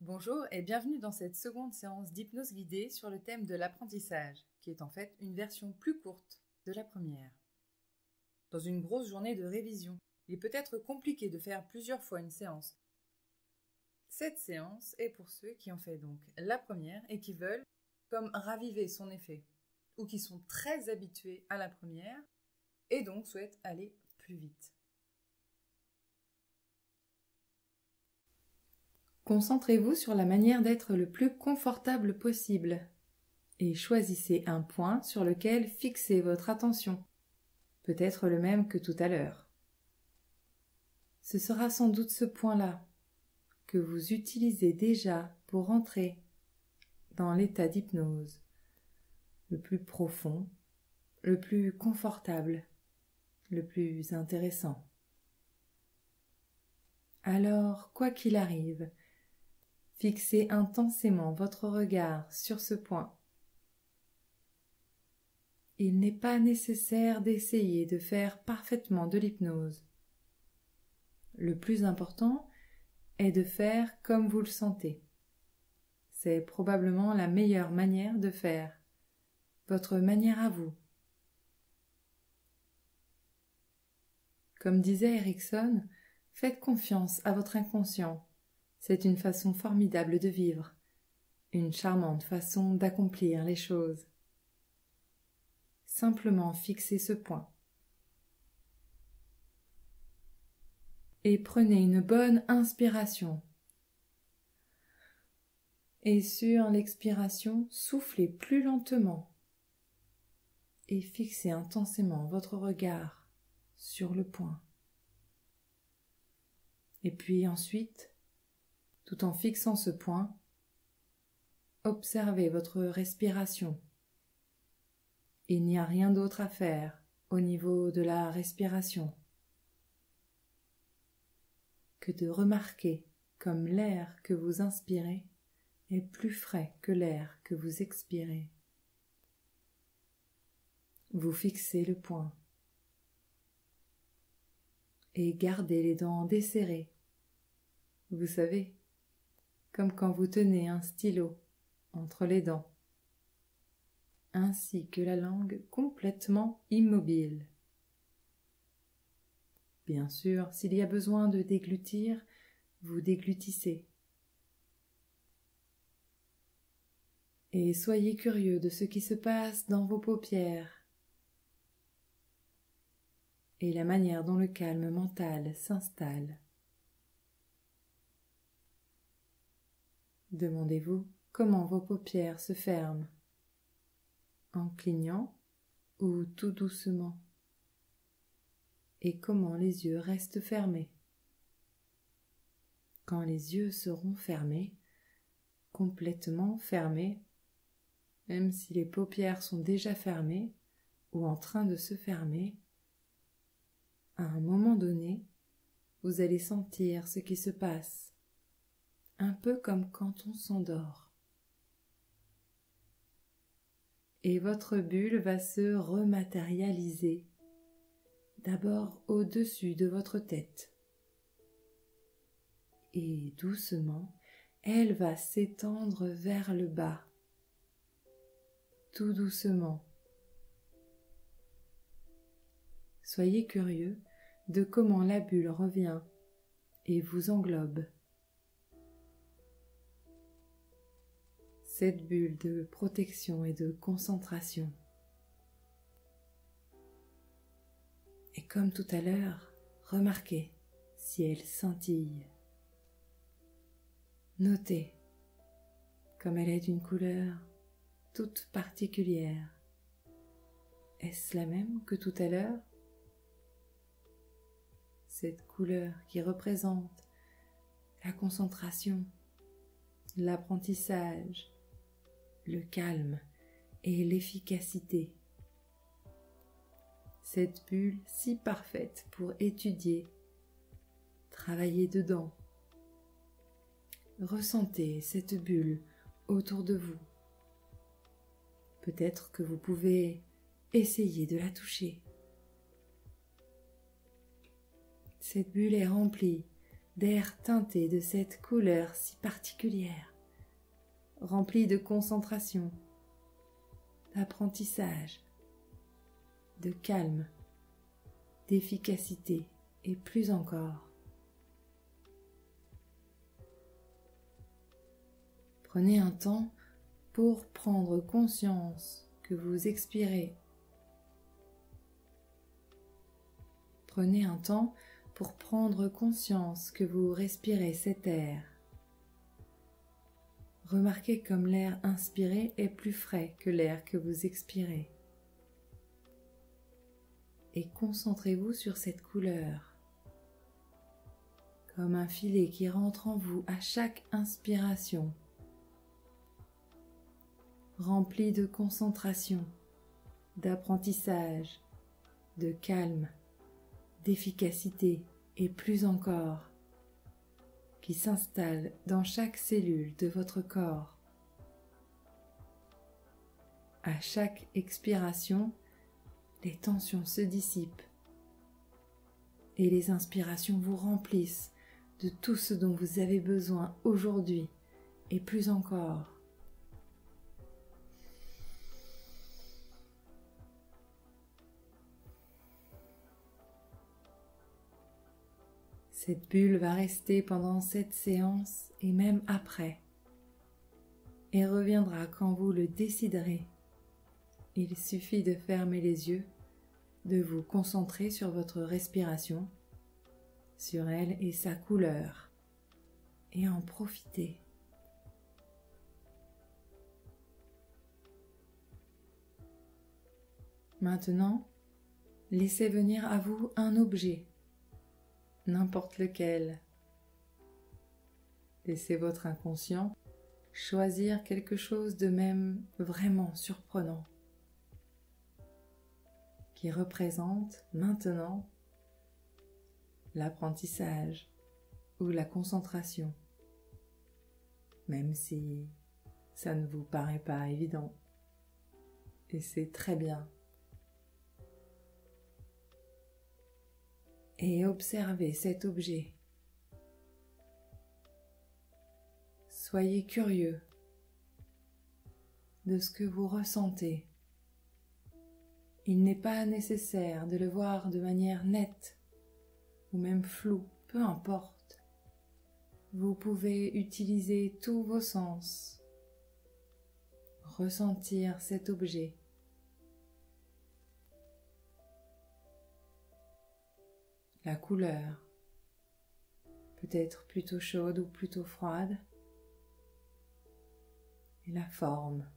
Bonjour et bienvenue dans cette seconde séance d'hypnose guidée sur le thème de l'apprentissage, qui est en fait une version plus courte de la première. Dans une grosse journée de révision, il peut être compliqué de faire plusieurs fois une séance. Cette séance est pour ceux qui ont fait donc la première et qui veulent comme raviver son effet, ou qui sont très habitués à la première et donc souhaitent aller plus vite. Concentrez-vous sur la manière d'être le plus confortable possible et choisissez un point sur lequel fixer votre attention, peut-être le même que tout à l'heure. Ce sera sans doute ce point-là que vous utilisez déjà pour entrer dans l'état d'hypnose le plus profond, le plus confortable, le plus intéressant. Alors, quoi qu'il arrive, fixez intensément votre regard sur ce point. Il n'est pas nécessaire d'essayer de faire parfaitement de l'hypnose. Le plus important est de faire comme vous le sentez. C'est probablement la meilleure manière de faire, votre manière à vous. Comme disait Erickson, faites confiance à votre inconscient. C'est une façon formidable de vivre, une charmante façon d'accomplir les choses. Simplement fixez ce point. Et prenez une bonne inspiration. Et sur l'expiration, soufflez plus lentement. Et fixez intensément votre regard sur le point. Et puis ensuite, tout en fixant ce point, observez votre respiration. Il n'y a rien d'autre à faire au niveau de la respiration que de remarquer comme l'air que vous inspirez est plus frais que l'air que vous expirez. Vous fixez le point et gardez les dents desserrées. Vous savez, comme quand vous tenez un stylo entre les dents, ainsi que la langue complètement immobile. Bien sûr, s'il y a besoin de déglutir, vous déglutissez. Et soyez curieux de ce qui se passe dans vos paupières et la manière dont le calme mental s'installe. Demandez-vous comment vos paupières se ferment, en clignant ou tout doucement, et comment les yeux restent fermés. Quand les yeux seront fermés, complètement fermés, même si les paupières sont déjà fermées ou en train de se fermer, à un moment donné, vous allez sentir ce qui se passe, un peu comme quand on s'endort. Et votre bulle va se rematérialiser, d'abord au-dessus de votre tête. Et doucement, elle va s'étendre vers le bas, tout doucement. Soyez curieux de comment la bulle revient et vous englobe. Cette bulle de protection et de concentration. Et comme tout à l'heure, remarquez si elle scintille. Notez comme elle est d'une couleur toute particulière. Est-ce la même que tout à l'heure? Cette couleur qui représente la concentration, l'apprentissage, le calme et l'efficacité. Cette bulle si parfaite pour étudier, travailler dedans. Ressentez cette bulle autour de vous. Peut-être que vous pouvez essayer de la toucher. Cette bulle est remplie d'air teinté de cette couleur si particulière, rempli de concentration, d'apprentissage, de calme, d'efficacité et plus encore. Prenez un temps pour prendre conscience que vous expirez. Prenez un temps pour prendre conscience que vous respirez cet air. Remarquez comme l'air inspiré est plus frais que l'air que vous expirez. Et concentrez-vous sur cette couleur, comme un filet qui rentre en vous à chaque inspiration, rempli de concentration, d'apprentissage, de calme, d'efficacité et plus encore, qui s'installe dans chaque cellule de votre corps. À chaque expiration, les tensions se dissipent et les inspirations vous remplissent de tout ce dont vous avez besoin aujourd'hui et plus encore. Cette bulle va rester pendant cette séance et même après, et reviendra quand vous le déciderez. Il suffit de fermer les yeux, de vous concentrer sur votre respiration, sur elle et sa couleur, et en profiter. Maintenant, laissez venir à vous un objet, n'importe lequel. Laissez votre inconscient choisir quelque chose de même vraiment surprenant, qui représente maintenant l'apprentissage ou la concentration, même si ça ne vous paraît pas évident. Et c'est très bien. Et observez cet objet. Soyez curieux de ce que vous ressentez. Il n'est pas nécessaire de le voir de manière nette ou même floue, peu importe. Vous pouvez utiliser tous vos sens, ressentir cet objet. La couleur, peut-être plutôt chaude ou plutôt froide, et la forme,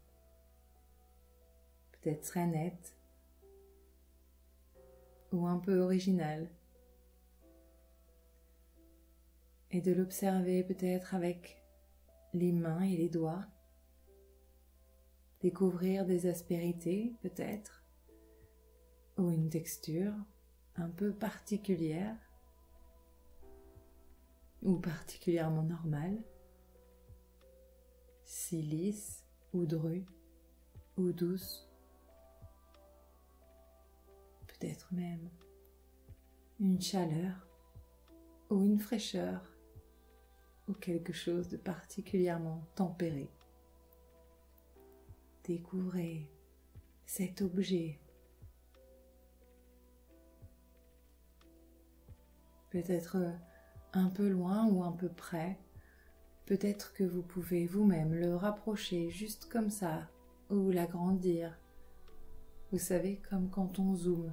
peut-être très nette ou un peu originale, et de l'observer peut-être avec les mains et les doigts, découvrir des aspérités peut-être, ou une texture un peu particulière ou particulièrement normale, si lisse ou drue ou douce, peut-être même une chaleur ou une fraîcheur ou quelque chose de particulièrement tempéré. Découvrez cet objet. Peut-être un peu loin ou un peu près. Peut-être que vous pouvez vous-même le rapprocher juste comme ça ou l'agrandir. Vous savez, comme quand on zoome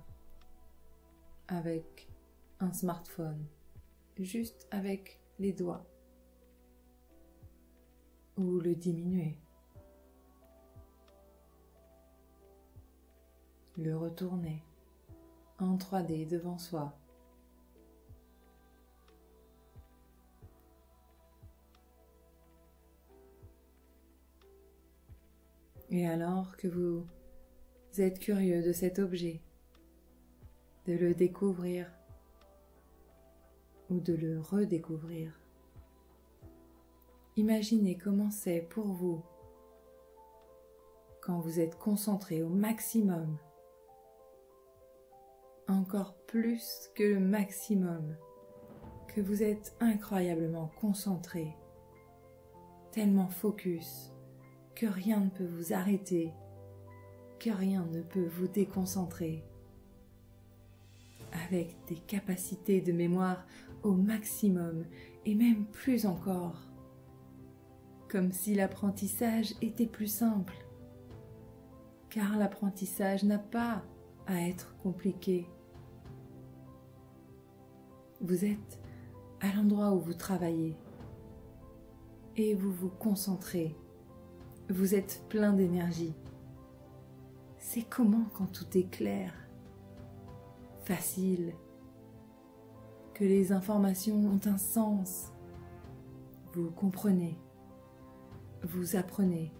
avec un smartphone, juste avec les doigts. Ou le diminuer. Le retourner en 3D devant soi. Et alors que vous êtes curieux de cet objet, de le découvrir ou de le redécouvrir, imaginez comment c'est pour vous quand vous êtes concentré au maximum, encore plus que le maximum, que vous êtes incroyablement concentré, tellement focus que rien ne peut vous arrêter, que rien ne peut vous déconcentrer, avec des capacités de mémoire au maximum et même plus encore, comme si l'apprentissage était plus simple, car l'apprentissage n'a pas à être compliqué. Vous êtes à l'endroit où vous travaillez et vous vous concentrez. Vous êtes plein d'énergie. C'est comment quand tout est clair, facile, que les informations ont un sens. Vous comprenez, vous apprenez,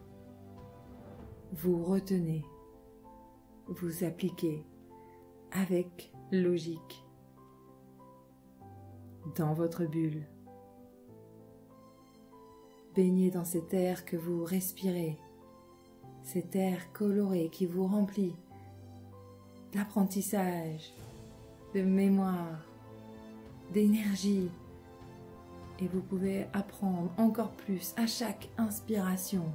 vous retenez, vous appliquez avec logique dans votre bulle. Baignez dans cet air que vous respirez, cet air coloré qui vous remplit d'apprentissage, de mémoire, d'énergie, et vous pouvez apprendre encore plus à chaque inspiration.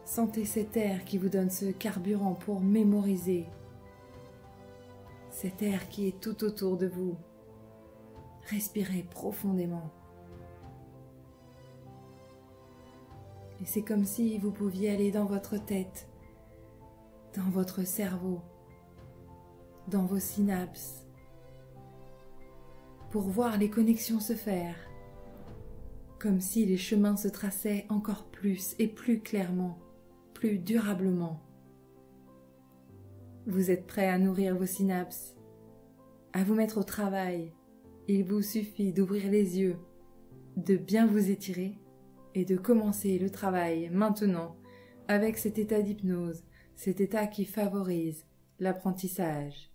Sentez cet air qui vous donne ce carburant pour mémoriser, cet air qui est tout autour de vous. Respirez profondément. Et c'est comme si vous pouviez aller dans votre tête, dans votre cerveau, dans vos synapses, pour voir les connexions se faire, comme si les chemins se traçaient encore plus et plus clairement, plus durablement. Vous êtes prêt à nourrir vos synapses, à vous mettre au travail. Il vous suffit d'ouvrir les yeux, de bien vous étirer et de commencer le travail maintenant avec cet état d'hypnose, cet état qui favorise l'apprentissage.